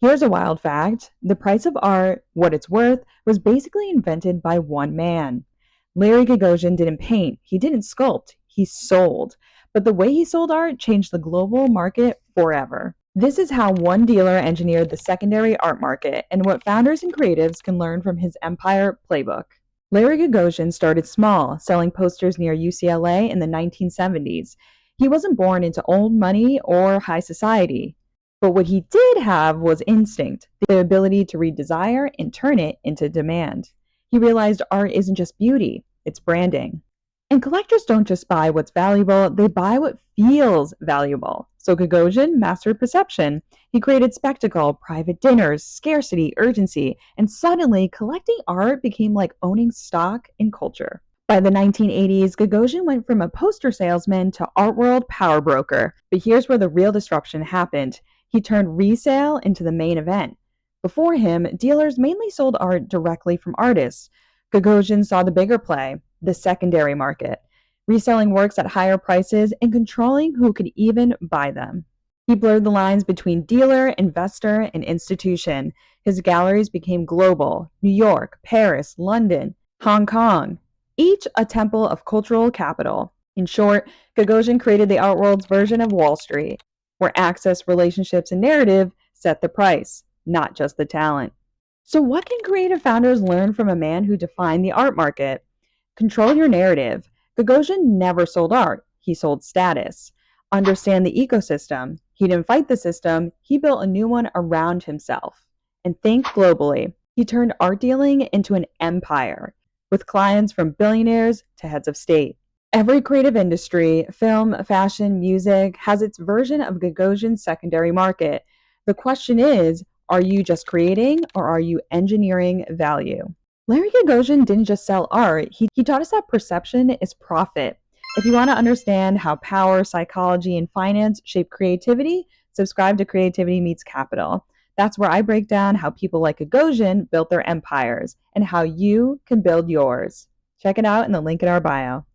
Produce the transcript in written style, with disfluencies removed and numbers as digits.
Here's a wild fact: the price of art, what it's worth, was basically invented by one man. Larry Gagosian didn't paint, he didn't sculpt, he sold. But the way he sold art changed the global market forever. This is how one dealer engineered the secondary art market and what founders and creatives can learn from his empire playbook. Larry Gagosian started small, selling posters near UCLA in the 1970s. He wasn't born into old money or high society. But what he did have was instinct, the ability to read desire and turn it into demand. He realized art isn't just beauty, it's branding. And collectors don't just buy what's valuable, they buy what feels valuable. So Gagosian mastered perception. He created spectacle, private dinners, scarcity, urgency, and suddenly collecting art became like owning stock in culture. By the 1980s, Gagosian went from a poster salesman to art world power broker. But here's where the real disruption happened. He turned resale into the main event. Before him, dealers mainly sold art directly from artists. Gagosian saw the bigger play, the secondary market, reselling works at higher prices and controlling who could even buy them. He blurred the lines between dealer, investor, and institution. His galleries became global: New York, Paris, London, Hong Kong, each a temple of cultural capital. In short, Gagosian created the art world's version of Wall Street, where access, relationships, and narrative set the price, not just the talent. So, what can creative founders learn from a man who defined the art market? Control your narrative. Gagosian never sold art, he sold status. Understand the ecosystem. He didn't fight the system, he built a new one around himself. And think globally. He turned art dealing into an empire, with clients from billionaires to heads of state. Every creative industry, film, fashion, music, has its version of Gagosian's secondary market. The question is, are you just creating or are you engineering value? Larry Gagosian didn't just sell art, he taught us that perception is profit. If you want to understand how power, psychology, and finance shape creativity, subscribe to Creativity Meets Capital. That's where I break down how people like Gagosian built their empires and how you can build yours. Check it out in the link in our bio.